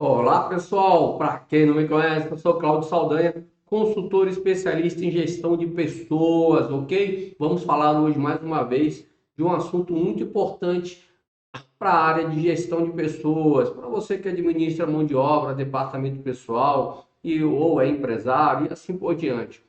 Olá pessoal, para quem não me conhece, eu sou Cláudio Saldanha, consultor especialista em gestão de pessoas, ok? Vamos falar hoje mais uma vez de um assunto muito importante para a área de gestão de pessoas, para você que administra mão de obra, departamento pessoal ou é empresário e assim por diante.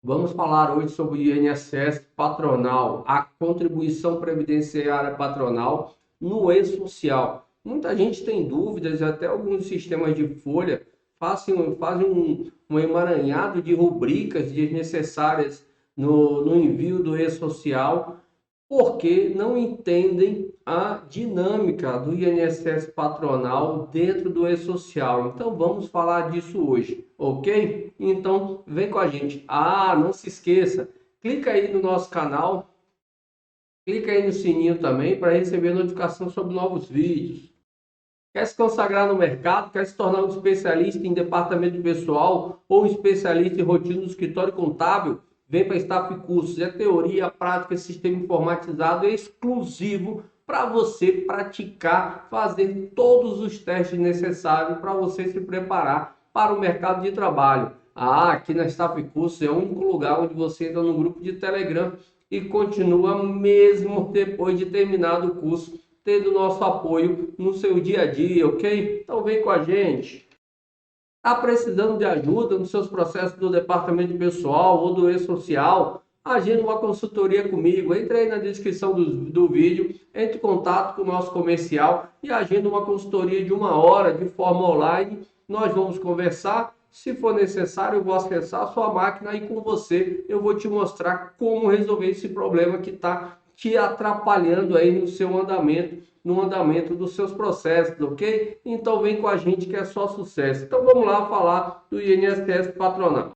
Vamos falar hoje sobre o INSS patronal, a contribuição previdenciária patronal no e-social. Muita gente tem dúvidas, até alguns sistemas de folha fazem um emaranhado de rubricas desnecessárias no envio do e-social, porque não entendem a dinâmica do INSS patronal dentro do e-social. Então vamos falar disso hoje, ok? Então vem com a gente. Ah, não se esqueça, clica aí no nosso canal, clica aí no sininho também para receber notificação sobre novos vídeos. Quer se consagrar no mercado? Quer se tornar um especialista em departamento pessoal ou um especialista em rotina do escritório contábil? Vem para a Staff Cursos. É teoria, prática, sistema informatizado exclusivo para você praticar, fazer todos os testes necessários para você se preparar para o mercado de trabalho. Ah, aqui na Staff Cursos é o único lugar onde você entra no grupo de Telegram e continua mesmo depois de terminado o curso tendo nosso apoio no seu dia a dia, ok? Então vem com a gente. Está precisando de ajuda nos seus processos do departamento pessoal ou do e-social? Agende uma consultoria comigo. Entre aí na descrição do vídeo, entre em contato com o nosso comercial e agenda uma consultoria de 1 hora de forma online. Nós vamos conversar. Se for necessário, eu vou acessar a sua máquina e com você eu vou te mostrar como resolver esse problema que está te atrapalhando aí no seu andamento, no andamento dos seus processos, ok? Então vem com a gente que é só sucesso. Então vamos lá falar do INSS patronal.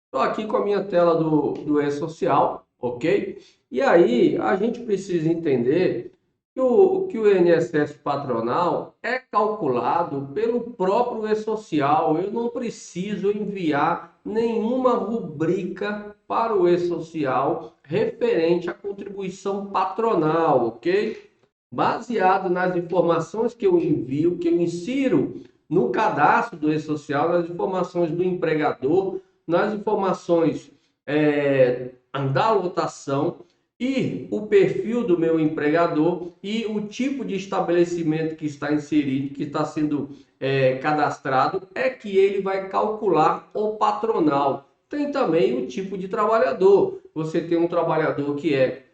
Estou aqui com a minha tela do e-social, ok? E aí a gente precisa entender que o INSS patronal é calculado pelo próprio e-social. Eu não preciso enviar nenhuma rubrica para o e-social referente à contribuição patronal, ok? Baseado nas informações que eu envio, que eu insiro no cadastro do e-social, nas informações do empregador, nas informações da lotação e o perfil do meu empregador e o tipo de estabelecimento que está inserido, que está sendo cadastrado, é que ele vai calcular o patronal. Tem também o tipo de trabalhador. Você tem um trabalhador que é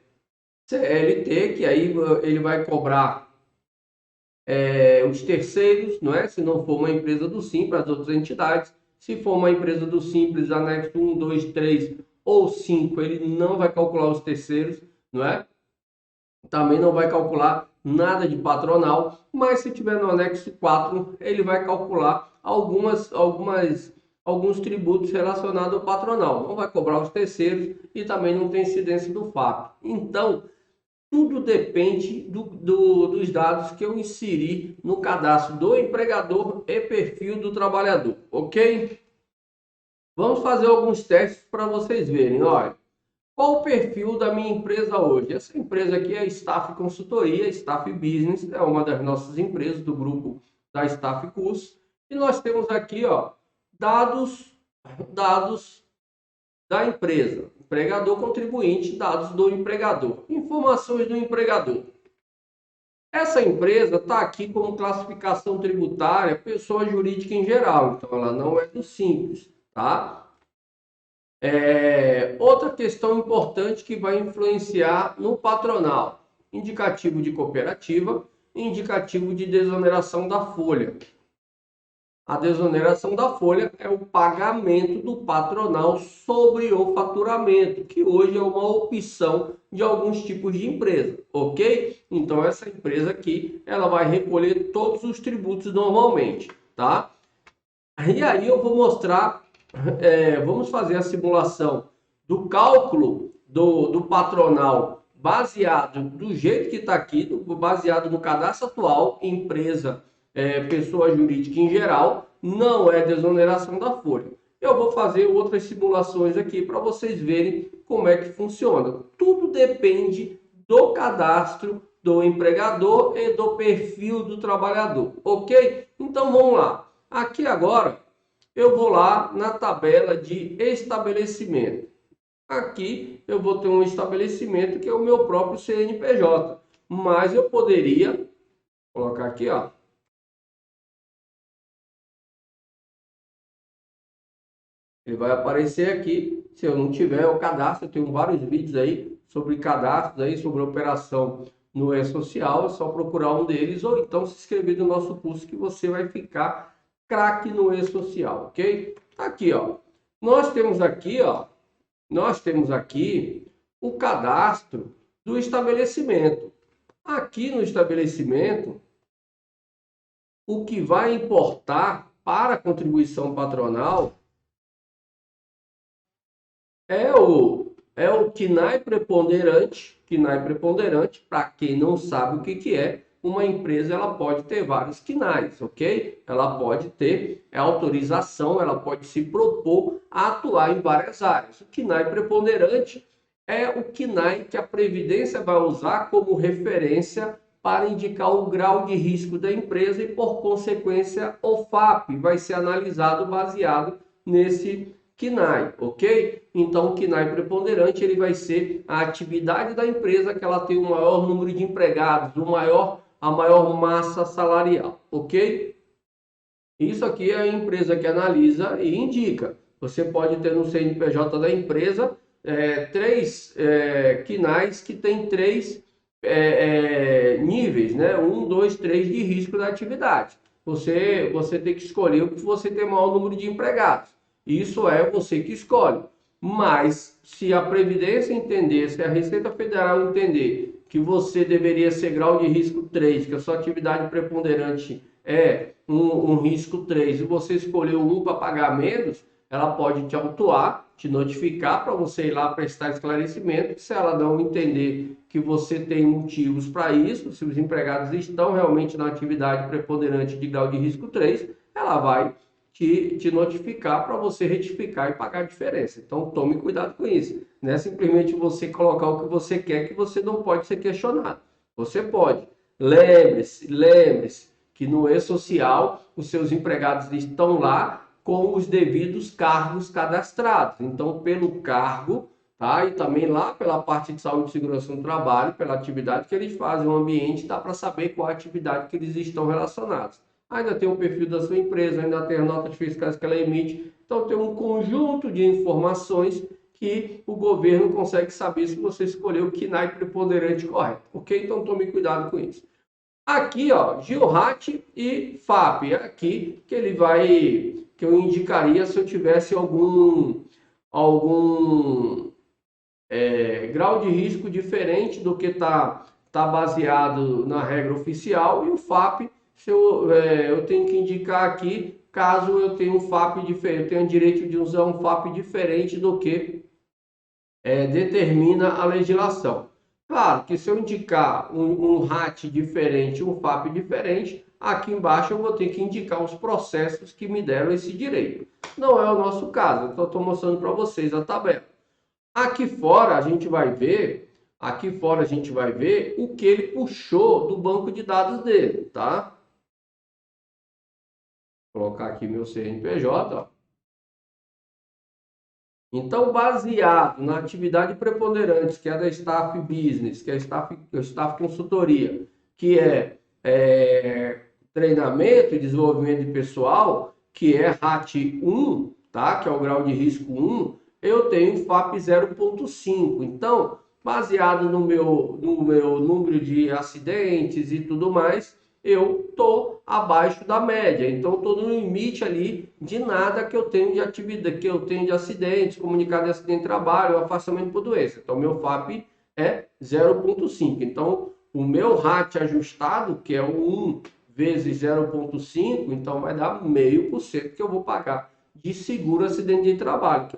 CLT, que aí ele vai cobrar os terceiros, não é? Se não for uma empresa do Simples, as outras entidades. Se for uma empresa do Simples, anexo 1, 2, 3 ou 5, ele não vai calcular os terceiros, não é? Também não vai calcular nada de patronal, mas se tiver no anexo 4, ele vai calcular alguns tributos relacionados ao patronal. Não vai cobrar os terceiros e também não tem incidência do FAP. Então, tudo depende dos dados que eu inseri no cadastro do empregador e perfil do trabalhador, ok? Vamos fazer alguns testes para vocês verem. Olha, qual o perfil da minha empresa hoje? Essa empresa aqui é a Staff Consultoria, Staff Business, é uma das nossas empresas do grupo da Staff Cursos. E nós temos aqui, ó, dados da empresa, empregador contribuinte, dados do empregador, informações do empregador. Essa empresa está aqui como classificação tributária pessoa jurídica em geral, então ela não é do Simples, tá? Outra questão importante que vai influenciar no patronal: indicativo de cooperativa, indicativo de desoneração da folha. A desoneração da folha é o pagamento do patronal sobre o faturamento, que hoje é uma opção de alguns tipos de empresa, ok? Então essa empresa aqui, ela vai recolher todos os tributos normalmente, tá? E aí eu vou mostrar, vamos fazer a simulação do cálculo do patronal baseado do jeito que está aqui, baseado no cadastro atual, empresa, pessoa jurídica em geral, não é desoneração da folha. Eu vou fazer outras simulações aqui para vocês verem como é que funciona. Tudo depende do cadastro do empregador e do perfil do trabalhador, ok? Então vamos lá. Aqui agora eu vou lá na tabela de estabelecimento. Aqui eu vou ter um estabelecimento que é o meu próprio CNPJ, mas eu poderia colocar aqui, ó. Ele vai aparecer aqui, se eu não tiver o cadastro, eu tenho vários vídeos aí sobre cadastros, aí, sobre operação no E-Social, é só procurar um deles ou então se inscrever no nosso curso que você vai ficar craque no E-Social, ok? Aqui, ó, nós temos aqui, ó, nós temos aqui o cadastro do estabelecimento. Aqui no estabelecimento, o que vai importar para a contribuição patronal é o KNAI preponderante. KNAI preponderante, para quem não sabe o que é, uma empresa ela pode ter vários KNAIs, ok? Ela pode ter autorização, ela pode se propor a atuar em várias áreas. O KNAI preponderante é o KNAI que a Previdência vai usar como referência para indicar o grau de risco da empresa e, por consequência, o FAP vai ser analisado baseado nesse KNAI, ok? Então, o KNAI preponderante ele vai ser a atividade da empresa que ela tem o maior número de empregados, a maior massa salarial, ok? Isso aqui é a empresa que analisa e indica. Você pode ter no CNPJ da empresa três KNAIs que tem três níveis, né? 1, 2, 3 de risco da atividade. Você tem que escolher o que você tem maior número de empregados. Isso é você que escolhe. Mas se a Previdência entender, se a Receita Federal entender que você deveria ser grau de risco 3, que a sua atividade preponderante é um risco 3 e você escolheu um para pagar menos, ela pode te autuar, te notificar para você ir lá prestar esclarecimento. Se ela não entender que você tem motivos para isso, se os empregados estão realmente na atividade preponderante de grau de risco 3, ela vai te notificar para você retificar e pagar a diferença. Então tome cuidado com isso. Não é simplesmente você colocar o que você quer que você não pode ser questionado. Você pode. Lembre-se que no E-Social os seus empregados estão lá com os devidos cargos cadastrados. Então, pelo cargo, tá? E também lá pela parte de saúde e segurança no trabalho, pela atividade que eles fazem, o ambiente, dá para saber qual a atividade que eles estão relacionados. Ainda tem o perfil da sua empresa, ainda tem as notas fiscais que ela emite. Então, tem um conjunto de informações que o governo consegue saber se você escolheu o KNAI preponderante correto, ok? Então, tome cuidado com isso. Aqui, ó, GIORAT e FAP, é aqui que que eu indicaria se eu tivesse algum grau de risco diferente do que tá baseado na regra oficial, e o FAP, se eu tenho que indicar aqui, caso eu tenha um FAP diferente, eu tenha direito de usar um FAP diferente do que determina a legislação. Claro que se eu indicar um RAT diferente, um FAP diferente, aqui embaixo eu vou ter que indicar os processos que me deram esse direito. Não é o nosso caso, então estou mostrando para vocês a tabela. Aqui fora a gente vai ver o que ele puxou do banco de dados dele, tá? Vou colocar aqui meu CNPJ, ó. Então, baseado na atividade preponderante, que é da Staff Business, que é Staff Consultoria, que treinamento e desenvolvimento de pessoal, que é RAT 1, tá? Que é o grau de risco 1, eu tenho FAP 0,5. Então, baseado no meu número de acidentes e tudo mais, eu estou abaixo da média. Então, estou no limite ali de nada que eu tenho de atividade, que eu tenho de acidentes, comunicado de acidente de trabalho, afastamento por doença. Então, meu FAP é 0,5. Então, o meu RAT ajustado, que é o 1 vezes 0,5, então vai dar 0,5% que eu vou pagar de seguro acidente de trabalho,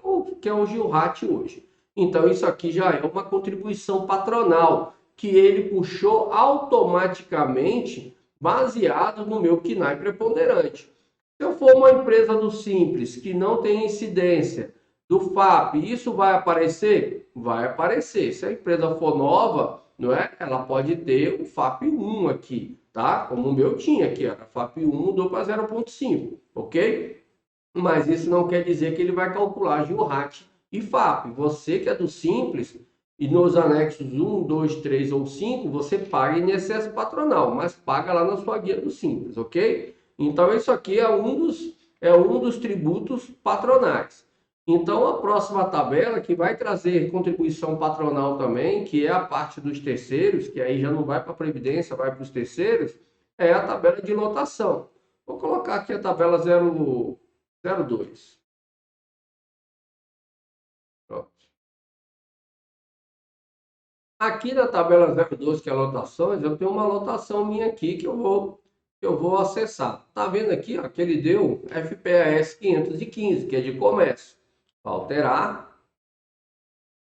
que é o GIORAT hoje. Então, isso aqui já é uma contribuição patronal, que ele puxou automaticamente baseado no meu KNAI preponderante. Se eu for uma empresa do Simples, que não tem incidência do FAP, isso vai aparecer? Vai aparecer. Se a empresa for nova, não é? Ela pode ter o FAP1 aqui, tá? Como o meu tinha aqui, ó, FAP1 mudou para 0,5, ok? Mas isso não quer dizer que ele vai calcular GILRAT e FAP. Você que é do Simples, e nos anexos 1, 2, 3 ou 5, você paga INSS patronal, mas paga lá na sua guia do Simples, ok? Então, isso aqui é um dos tributos patronais. Então, a próxima tabela, que vai trazer contribuição patronal também, que é a parte dos terceiros, que aí já não vai para a Previdência, vai para os terceiros, é a tabela de lotação. Vou colocar aqui a tabela 0,2. Pronto. Aqui na tabela 0,2, que é lotações, eu tenho uma lotação minha aqui que eu vou acessar. Tá vendo aqui, ó, que ele deu FPAS 515, que é de comércio. Para alterar.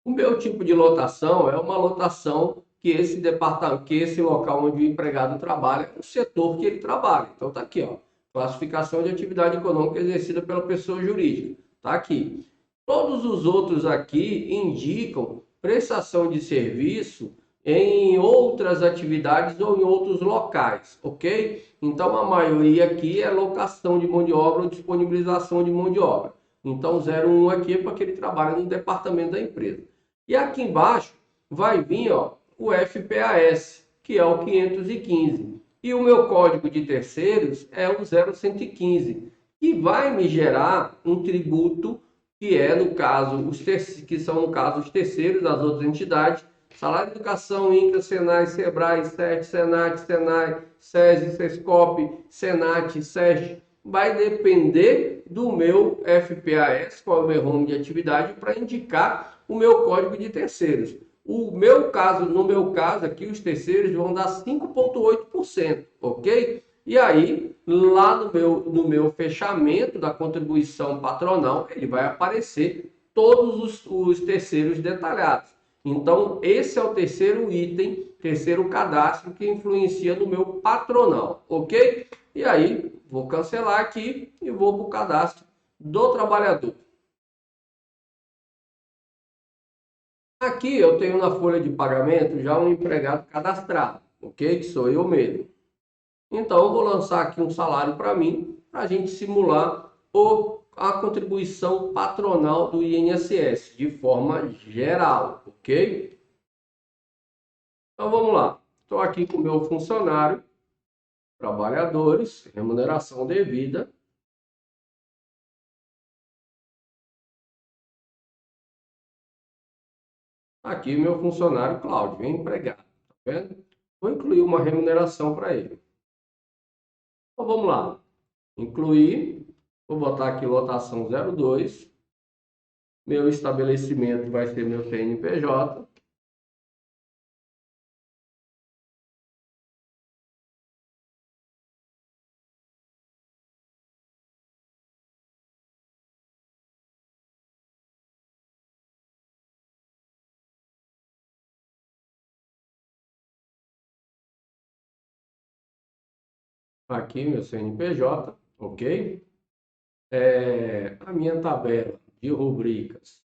O meu tipo de lotação é uma lotação que esse departamento, que esse local onde o empregado trabalha, é o setor que ele trabalha. Então tá aqui, ó, classificação de atividade econômica exercida pela pessoa jurídica. Tá aqui. Todos os outros aqui indicam prestação de serviço em outras atividades ou em outros locais, ok? Então a maioria aqui é locação de mão de obra ou disponibilização de mão de obra. Então 01 aqui é para que ele trabalhe no departamento da empresa. E aqui embaixo vai vir, ó, o FPAS, que é o 515. E o meu código de terceiros é o 0115, que vai me gerar um tributo que é, no caso, que são, no caso, os terceiros das outras entidades: Salário de Educação, INCRA, SENAI, SEBRAE, SET, SENAT, SENAI, SESI, SESCOP, SENAT, SESC. Vai depender do meu FPAS, qual é o meu ramo de atividade, para indicar o meu código de terceiros. No meu caso aqui, os terceiros vão dar 5,8%, ok? E aí, lá no meu fechamento da contribuição patronal, ele vai aparecer todos os terceiros detalhados. Então, esse é o terceiro item, terceiro cadastro que influencia no meu patronal, ok? E aí, vou cancelar aqui e vou para o cadastro do trabalhador. Aqui eu tenho na folha de pagamento já um empregado cadastrado, ok? Que sou eu mesmo. Então, eu vou lançar aqui um salário para mim, para a gente simular a contribuição patronal do INSS, de forma geral, ok? Então, vamos lá. Estou aqui com o meu funcionário, trabalhadores, remuneração devida. Aqui, meu funcionário Cláudio, empregado, tá vendo? Vou incluir uma remuneração para ele. Então, vamos lá. Incluir, vou botar aqui lotação 02. Meu estabelecimento vai ser meu CNPJ. Aqui meu CNPJ, ok? A minha tabela de rubricas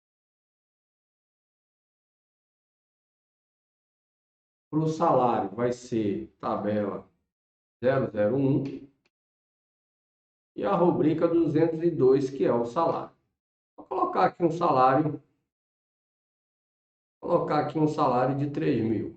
para o salário vai ser tabela 001 e a rubrica 202, que é o salário. Vou colocar aqui um salário de 3.000.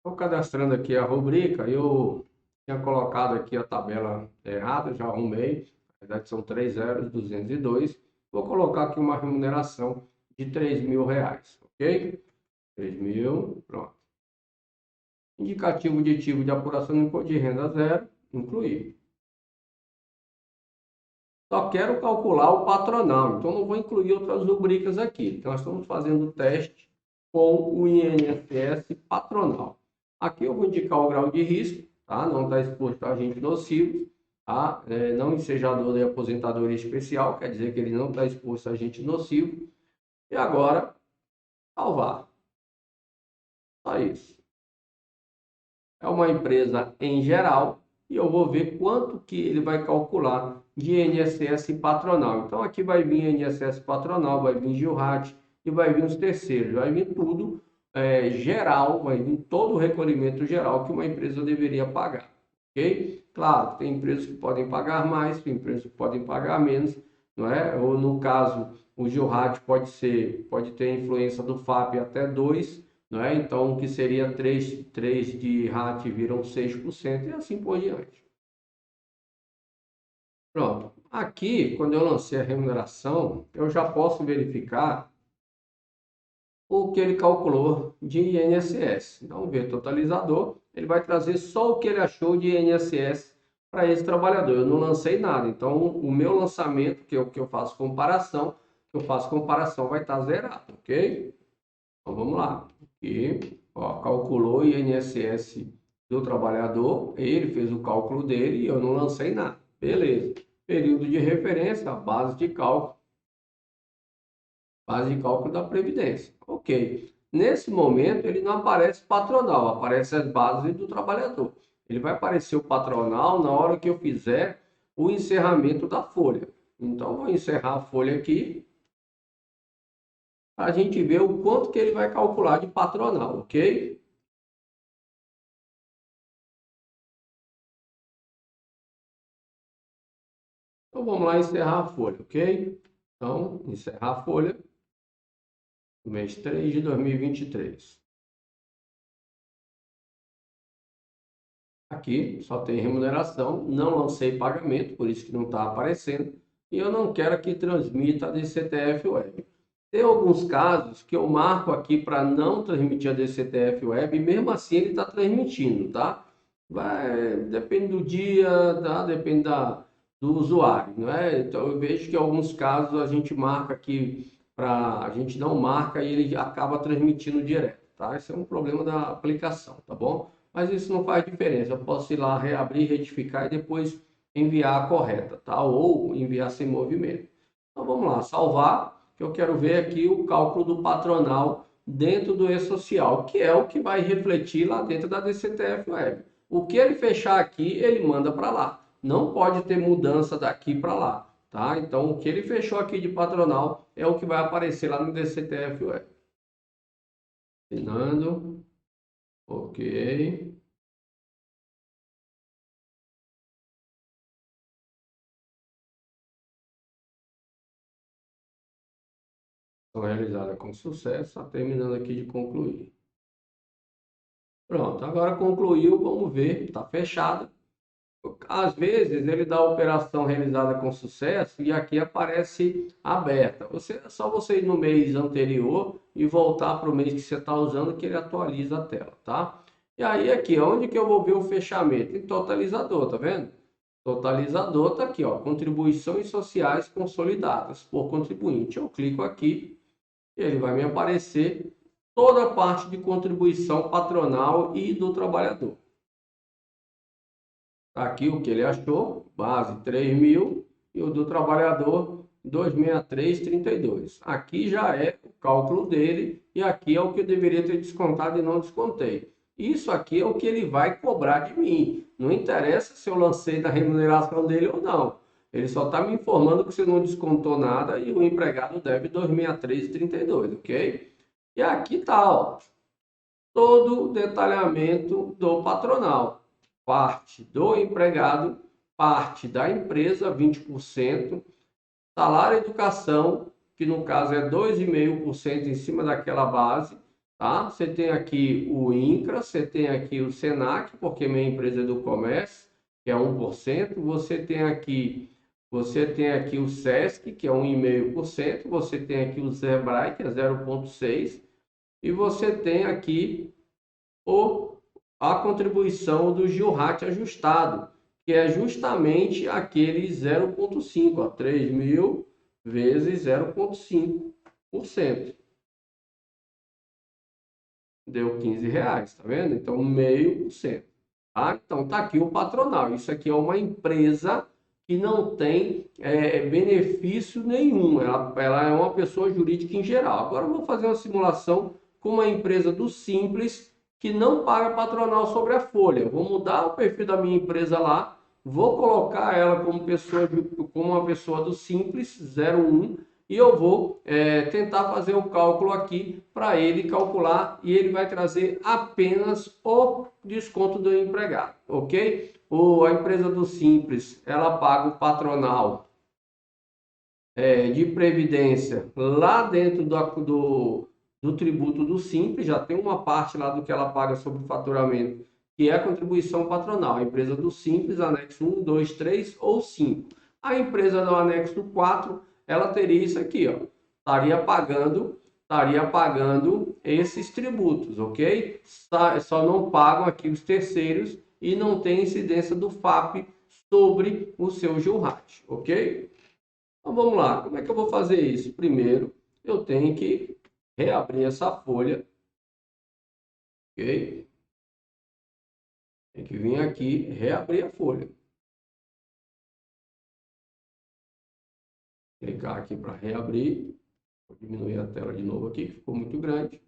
Estou cadastrando aqui a rubrica. Eu tinha colocado aqui a tabela errada, já arrumei. Na verdade são 3 zeros, 202. Vou colocar aqui uma remuneração de R$ 3.000, ok? 3.000, pronto. Indicativo de tipo de apuração do imposto de renda zero, incluir. Só quero calcular o patronal, então não vou incluir outras rubricas aqui. Então, nós estamos fazendo o teste com o INSS patronal. Aqui eu vou indicar o grau de risco, tá? Não está exposto a agentes nocivos, tá? Não ensejador de aposentadoria especial, quer dizer que ele não está exposto a agente nocivo. E agora, salvar. Só isso. É uma empresa em geral e eu vou ver quanto que ele vai calcular de INSS patronal. Então aqui vai vir INSS patronal, vai vir GILRAT e vai vir os terceiros, vai vir tudo geral, vai vir todo o recolhimento geral que uma empresa deveria pagar, ok? Claro, tem empresas que podem pagar mais, tem empresas que podem pagar menos, não é? Ou no caso, o GILRAT pode ter influência do FAP até 2, não é? Então, o que seria 3 de RAT viram 6% e assim por diante. Pronto. Aqui, quando eu lancei a remuneração, eu já posso verificar o que ele calculou de INSS. Então, ver totalizador, ele vai trazer só o que ele achou de INSS para esse trabalhador. Eu não lancei nada. Então, o meu lançamento, que é o que eu faço comparação, vai estar zerado, ok? Então, vamos lá. Aqui, ó, calculou o INSS do trabalhador, ele fez o cálculo dele e eu não lancei nada. Beleza. Período de referência, base de cálculo da Previdência. Ok. Nesse momento, ele não aparece patronal, aparece as bases do trabalhador. Ele vai aparecer o patronal na hora que eu fizer o encerramento da folha. Então, vou encerrar a folha aqui para a gente ver o quanto que ele vai calcular de patronal, ok? Então, vamos lá encerrar a folha, ok? Então, encerrar a folha, mês 3 de 2023. Aqui só tem remuneração, não lancei pagamento, por isso que não está aparecendo. E eu não quero que transmita a DCTF Web. Tem alguns casos que eu marco aqui para não transmitir a DCTF Web, e mesmo assim ele está transmitindo, tá? Depende do dia, tá? Depende do usuário, não é? Então eu vejo que em alguns casos a gente marca aqui, a gente não marca e ele acaba transmitindo direto, tá? Esse é um problema da aplicação, tá bom? Mas isso não faz diferença. Eu posso ir lá, reabrir, retificar e depois enviar a correta, tá? Ou enviar sem movimento. Então vamos lá, salvar, que eu quero ver aqui o cálculo do patronal dentro do E-Social, que é o que vai refletir lá dentro da DCTF Web. O que ele fechar aqui, ele manda para lá. Não pode ter mudança daqui para lá, tá? Então o que ele fechou aqui de patronal é o que vai aparecer lá no DCTF Web. Assinando. Ok. Realizada com sucesso, está terminando aqui de concluir. Pronto, agora concluiu, vamos ver, está fechado. Às vezes ele dá a operação realizada com sucesso e aqui aparece aberta. É só você ir no mês anterior e voltar para o mês que você está usando que ele atualiza a tela, tá? E aí aqui, onde que eu vou ver o fechamento? Em totalizador, tá vendo? Totalizador tá aqui, ó, contribuições sociais consolidadas por contribuinte. Eu clico aqui e ele vai me aparecer toda a parte de contribuição patronal e do trabalhador. Tá aqui o que ele achou, base 3.000 e o do trabalhador 263,32. Aqui já é o cálculo dele e aqui é o que eu deveria ter descontado e não descontei. Isso aqui é o que ele vai cobrar de mim. Não interessa se eu lancei da remuneração dele ou não. Ele só está me informando que você não descontou nada e o empregado deve 263,32, ok? E aqui está, ó, todo o detalhamento do patronal. Parte do empregado, parte da empresa, 20%, salário e educação, que no caso é 2,5% em cima daquela base, tá? Você tem aqui o INCRA, você tem aqui o SENAC, porque minha empresa é do comércio, que é 1%, você tem aqui o SESC, que é 1,5%, você tem aqui o SEBRAE, que é 0,6%, e você tem aqui a contribuição do GILRAT ajustado, que é justamente aquele 0,5, 3.000 vezes 0,5%. deu R$ 15, tá vendo? Então, 0,5%. Tá? Então, tá aqui o patronal. Isso aqui é uma empresa que não tem benefício nenhum. Ela é uma pessoa jurídica em geral. Agora, eu vou fazer uma simulação com uma empresa do Simples que não paga patronal sobre a folha. Eu vou mudar o perfil da minha empresa lá, vou colocar ela como uma pessoa do Simples 01 e eu vou tentar fazer o cálculo aqui para ele calcular e ele vai trazer apenas o desconto do empregado, ok? A empresa do Simples, ela paga o patronal de previdência lá dentro do tributo do Simples, já tem uma parte lá do que ela paga sobre o faturamento, que é a contribuição patronal. A empresa do Simples, anexo 1, 2, 3 ou 5. A empresa do anexo 4, ela teria isso aqui, ó, estaria pagando esses tributos, ok? Só não pagam aqui os terceiros e não tem incidência do FAP sobre o seu GILRAT, ok? Então vamos lá, como é que eu vou fazer isso? Primeiro, eu tenho que reabrir essa folha, ok? Tem que vir aqui, reabrir a folha. Clicar aqui para reabrir. Vou diminuir a tela de novo aqui, que ficou muito grande.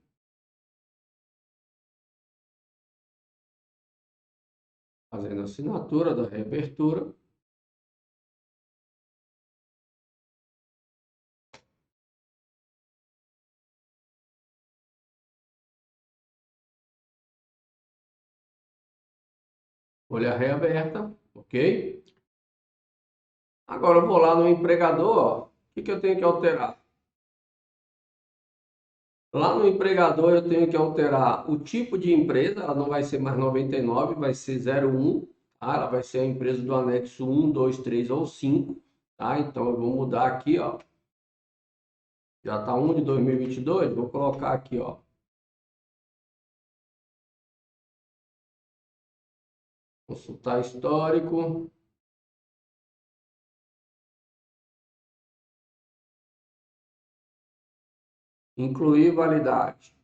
Fazendo a assinatura da reabertura. Folha reaberta, ok? Agora eu vou lá no empregador, ó. O que eu tenho que alterar? Lá no empregador eu tenho que alterar o tipo de empresa, ela não vai ser mais 99, vai ser 01, tá? Ela vai ser a empresa do anexo 1, 2, 3 ou 5, tá? Então eu vou mudar aqui, ó. Já está 1 de 2022, vou colocar aqui, ó. Consultar histórico. Incluir validade.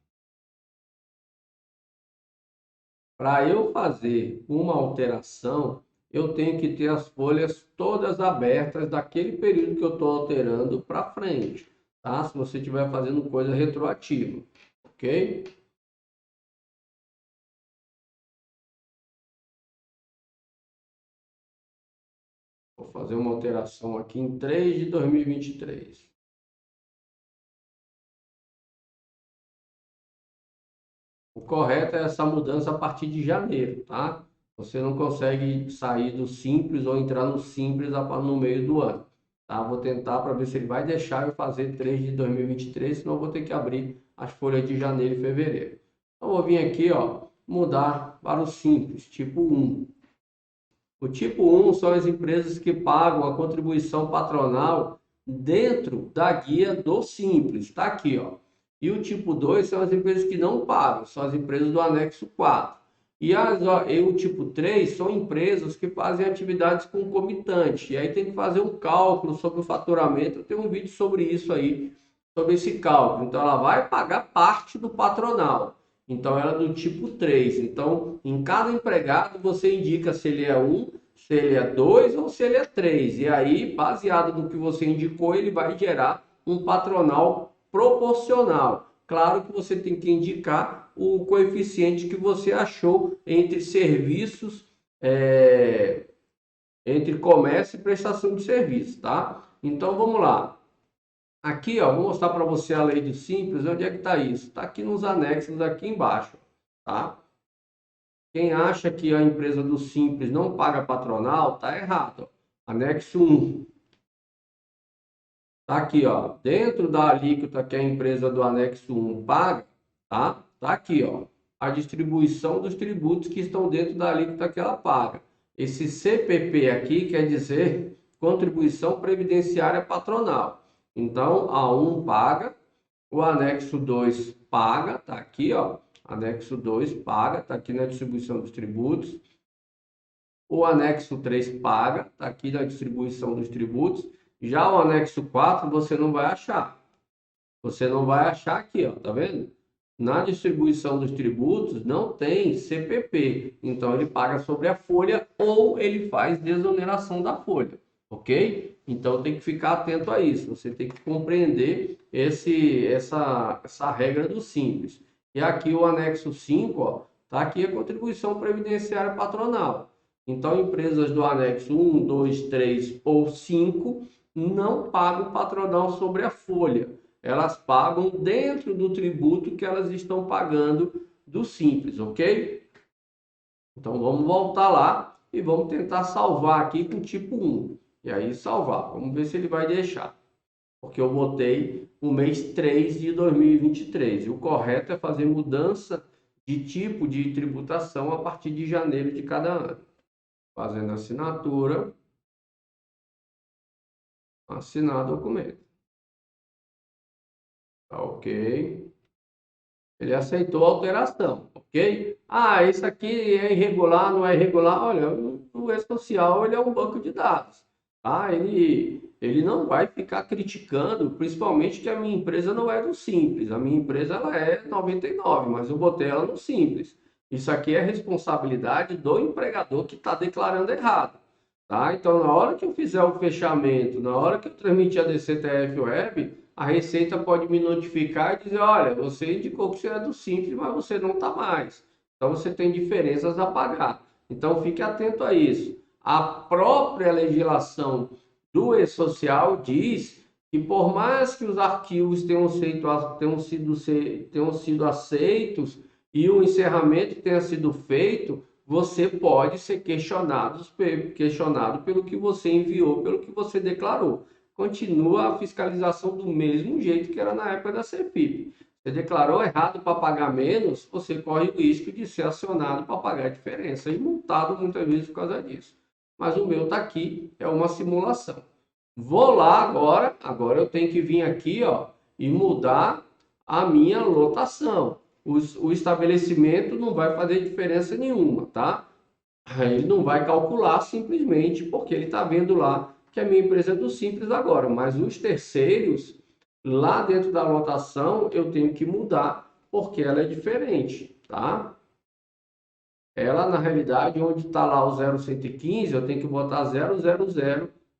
Para eu fazer uma alteração, eu tenho que ter as folhas todas abertas daquele período que eu estou alterando para frente, tá? Se você estiver fazendo coisa retroativa, ok? Vou fazer uma alteração aqui em 3 de 2023. O correto é essa mudança a partir de janeiro, tá? Você não consegue sair do simples ou entrar no simples no meio do ano, tá? Vou tentar para ver se ele vai deixar eu fazer 3 de 2023, senão eu vou ter que abrir as folhas de janeiro e fevereiro. Então, eu vou vir aqui, ó, mudar para o simples, tipo 1. O tipo 1 são as empresas que pagam a contribuição patronal dentro da guia do Simples. Está aqui, ó. E o tipo 2 são as empresas que não pagam, são as empresas do anexo 4. E o tipo 3 são empresas que fazem atividades concomitantes. E aí tem que fazer um cálculo sobre o faturamento. Eu tenho um vídeo sobre isso aí, sobre esse cálculo. Então ela vai pagar parte do patronal. Então, ela é do tipo 3. Então, em cada empregado, você indica se ele é 1, se ele é 2 ou se ele é 3. E aí, baseado no que você indicou, ele vai gerar um patronal proporcional. Claro que você tem que indicar o coeficiente que você achou entre serviços, entre comércio e prestação de serviço, tá? Então, vamos lá. Aqui, ó, vou mostrar para você a lei do simples. Onde é que está isso? Está aqui nos anexos, aqui embaixo, tá? Quem acha que a empresa do simples não paga patronal, tá errado. Anexo 1. Tá aqui, ó. Dentro da alíquota que a empresa do anexo 1 paga, tá? Tá aqui, ó. A distribuição dos tributos que estão dentro da alíquota que ela paga. Esse CPP aqui quer dizer contribuição previdenciária patronal. Então, a 1 paga, o anexo 2 paga, tá aqui, ó. Anexo 2 paga, tá aqui na distribuição dos tributos. O anexo 3 paga, está aqui na distribuição dos tributos. Já o anexo 4 você não vai achar. Você não vai achar aqui, ó, tá vendo? na distribuição dos tributos não tem CPP, então ele paga sobre a folha ou ele faz desoneração da folha, ok? Então tem que ficar atento a isso, você tem que compreender essa regra do Simples. E aqui o anexo 5, ó, tá aqui a contribuição previdenciária patronal. Então, empresas do anexo 1, 2, 3 ou 5 não pagam patronal sobre a folha. Elas pagam dentro do tributo que elas estão pagando do Simples, ok? Então, vamos voltar lá e vamos tentar salvar aqui com tipo 1. E aí, salvar. Vamos ver se ele vai deixar. Porque eu botei o mês 3 de 2023. E o correto é fazer mudança de tipo de tributação a partir de janeiro de cada ano. Fazendo assinatura, assinar documento. Tá ok. Ele aceitou a alteração, ok? Ah, isso aqui é irregular, não é irregular. Olha, o E-Social ele é um banco de dados, tá? Ele não vai ficar criticando, principalmente que a minha empresa não é do Simples. A minha empresa ela é 99, mas eu botei ela no Simples. Isso aqui é responsabilidade do empregador que está declarando errado, tá? Então, na hora que eu fizer o fechamento, na hora que eu transmitir a DCTF Web, a Receita pode me notificar e dizer, olha, você indicou que você é do Simples, mas você não está mais. Então, você tem diferenças a pagar. Então, fique atento a isso. A própria legislação do E-Social diz que, por mais que os arquivos tenham sido aceitos e o encerramento tenha sido feito, você pode ser questionado pelo que você enviou, pelo que você declarou. Continua a fiscalização do mesmo jeito que era na época da CEPIP. Você declarou errado para pagar menos, você corre o risco de ser acionado para pagar a diferença e multado muitas vezes por causa disso. Mas o meu está aqui, é uma simulação. Vou lá agora eu tenho que vir aqui, ó, e mudar a minha lotação. O estabelecimento não vai fazer diferença nenhuma, tá? Ele não vai calcular simplesmente porque ele está vendo lá que a minha empresa é do Simples agora, mas os terceiros, lá dentro da lotação, eu tenho que mudar porque ela é diferente, tá? Ela, na realidade, onde está lá o 0115, eu tenho que botar 000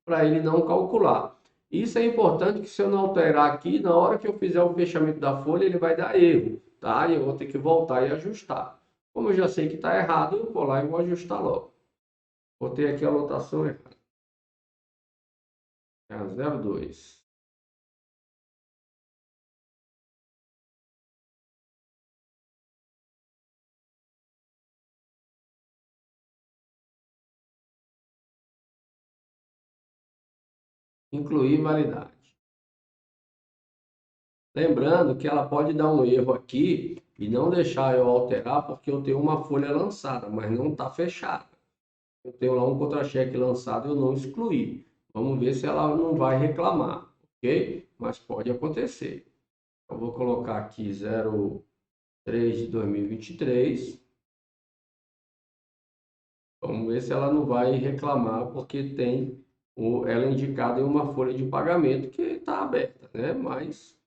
para ele não calcular. Isso é importante que se eu não alterar aqui, na hora que eu fizer o fechamento da folha, ele vai dar erro, tá? E eu vou ter que voltar e ajustar. Como eu já sei que está errado, eu vou lá e vou ajustar logo. Botei aqui a lotação errada. É a 02. Incluir validade. Lembrando que ela pode dar um erro aqui e não deixar eu alterar porque eu tenho uma folha lançada, mas não está fechada. Eu tenho lá um contra-cheque lançado e eu não excluí. Vamos ver se ela não vai reclamar, ok? Mas pode acontecer. Eu vou colocar aqui 03 de 2023. Vamos ver se ela não vai reclamar porque tem ela indicada em uma folha de pagamento que está aberta, né? Mas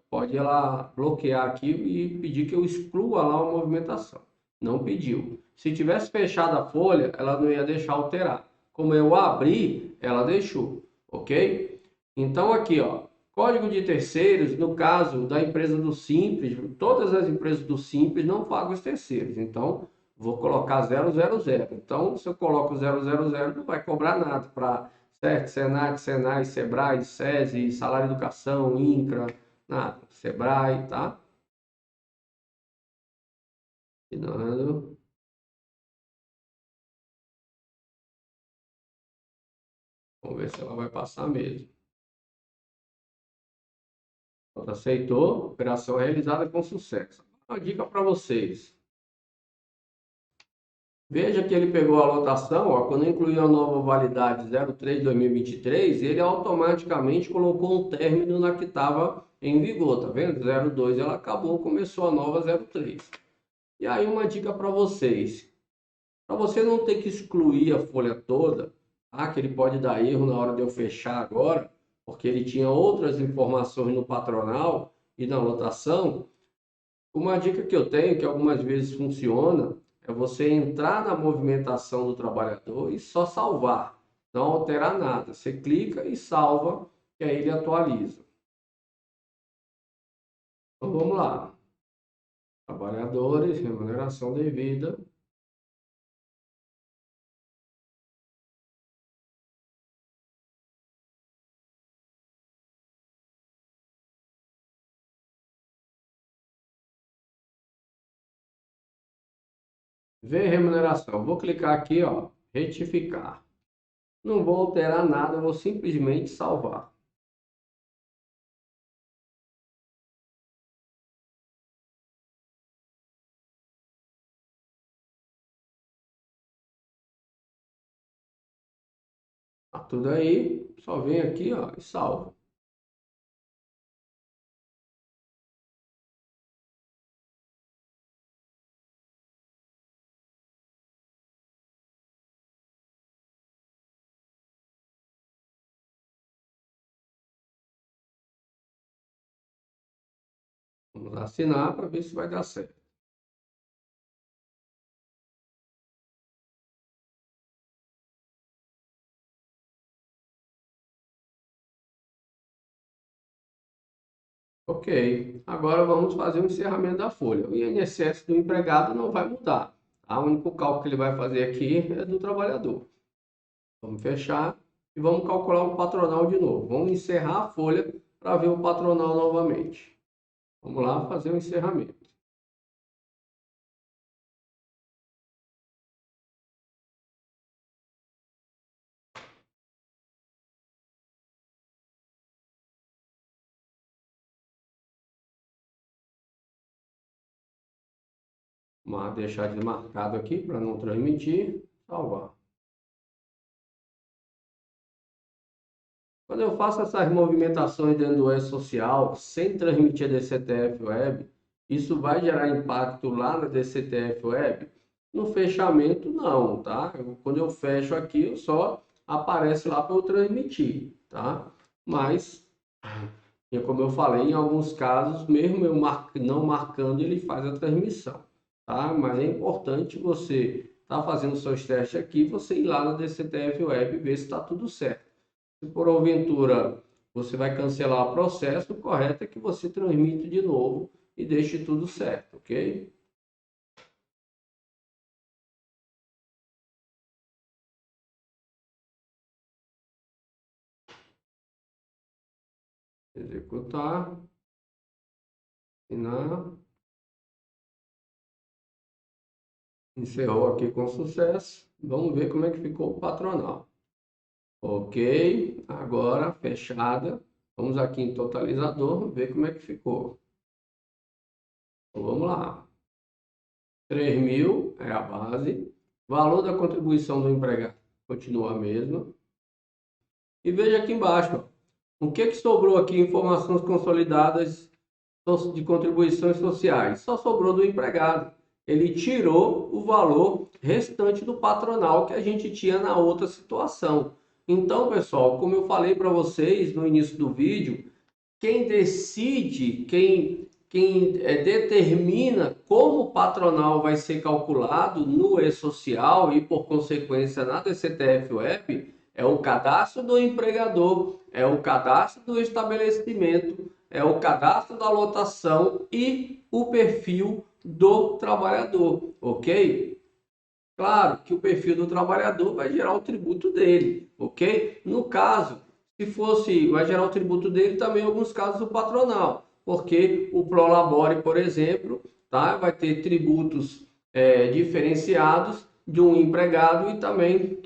pode ela bloquear aqui e pedir que eu exclua lá a movimentação. Não pediu. Se tivesse fechado a folha, ela não ia deixar alterar. Como eu abri, ela deixou, ok? Então aqui, ó, código de terceiros, no caso da empresa do Simples, todas as empresas do Simples não pagam os terceiros. Então, vou colocar 000. Então, se eu coloco 000, não vai cobrar nada para CERT, SENAC, SENAI, SEBRAE, SESI, Salário Educação, INCRA, nada. SEBRAE, tá? Finando. Vamos ver se ela vai passar mesmo. Pronto, aceitou. Operação realizada com sucesso. Uma dica para vocês. Veja que ele pegou a lotação, ó, quando incluiu a nova validade 03 de 2023, ele automaticamente colocou um término na que estava em vigor, tá vendo? 02 ela acabou, começou a nova 03. E aí uma dica para vocês, para você não ter que excluir a folha toda, tá? Que ele pode dar erro na hora de eu fechar agora, porque ele tinha outras informações no patronal e na lotação, Uma dica que eu tenho, que algumas vezes funciona, é você entrar na movimentação do trabalhador e só salvar, não alterar nada. Você clica e salva, que aí ele atualiza. Então vamos lá. Trabalhadores, remuneração devida. Ver remuneração. Vou clicar aqui, ó, retificar. Não vou alterar nada, vou simplesmente salvar. Tá tudo aí, só vem aqui, ó, e salva. Vamos assinar para ver se vai dar certo. Ok, agora vamos fazer o encerramento da folha. O INSS do empregado não vai mudar, tá? O único cálculo que ele vai fazer aqui é do trabalhador. Vamos fechar e vamos calcular o patronal de novo. Vamos encerrar a folha para ver o patronal novamente. Vamos lá fazer o encerramento. Vamos deixar desmarcado aqui para não transmitir. Salvar. Quando eu faço essas movimentações dentro do E-Social, sem transmitir a DCTF Web, isso vai gerar impacto lá na DCTF Web? No fechamento, não, tá? Quando eu fecho aqui, eu só aparece lá para eu transmitir, tá? Mas, como eu falei, em alguns casos, mesmo eu não marcando, ele faz a transmissão, tá? Mas é importante você estar fazendo seus testes aqui, você ir lá na DCTF Web e ver se está tudo certo. Se porventura você vai cancelar o processo, o correto é que você transmita de novo e deixe tudo certo, ok? Executar, assinar, encerrou aqui com sucesso. Vamos ver como é que ficou o patronal. Ok, agora fechada. Vamos aqui em totalizador, ver como é que ficou. Então, vamos lá. 3.000 é a base. Valor da contribuição do empregado continua a mesma. E veja aqui embaixo, ó, o que sobrou aqui? Informações consolidadas de contribuições sociais. Só sobrou do empregado. Ele tirou o valor restante do patronal que a gente tinha na outra situação. Então, pessoal, como eu falei para vocês no início do vídeo, quem decide, quem determina como o patronal vai ser calculado no E-Social e, por consequência, na DCTF Web, é o cadastro do empregador, é o cadastro do estabelecimento, é o cadastro da lotação e o perfil do trabalhador, ok? Claro que o perfil do trabalhador vai gerar o tributo dele, ok? No caso, se fosse, vai gerar o tributo dele também em alguns casos o patronal, porque o Prolabore, por exemplo, tá? Vai ter tributos diferenciados de um empregado e também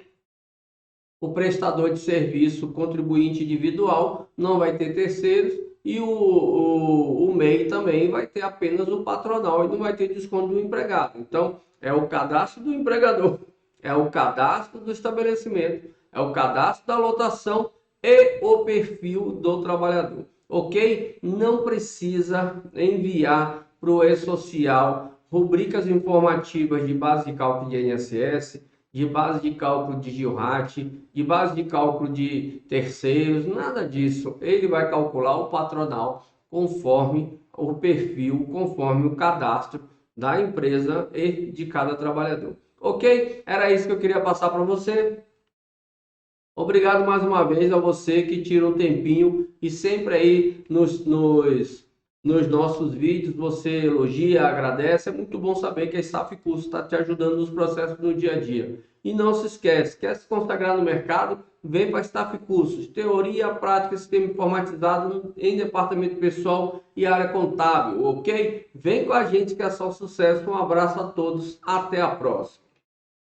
o prestador de serviço contribuinte individual não vai ter terceiros e o MEI também vai ter apenas o patronal e não vai ter desconto do empregado. Então, é o cadastro do empregador, é o cadastro do estabelecimento, é o cadastro da lotação e o perfil do trabalhador. Ok? Não precisa enviar para o E-Social rubricas informativas de base de cálculo de INSS, de base de cálculo de GILRAT, de base de cálculo de terceiros, nada disso. Ele vai calcular o patronal conforme o perfil conforme o cadastro da empresa e de cada trabalhador. Ok? Era isso que eu queria passar para você. Obrigado mais uma vez a você que tira um tempinho e sempre aí nos nossos vídeos você elogia, agradece. É muito bom saber que a Staff Curso está te ajudando nos processos do dia a dia. E não se esquece, quer se consagrar no mercado? Vem para a Staff Cursos. Teoria, prática, sistema informatizado em departamento pessoal e área contábil, ok? Vem com a gente que é só sucesso. Um abraço a todos, até a próxima.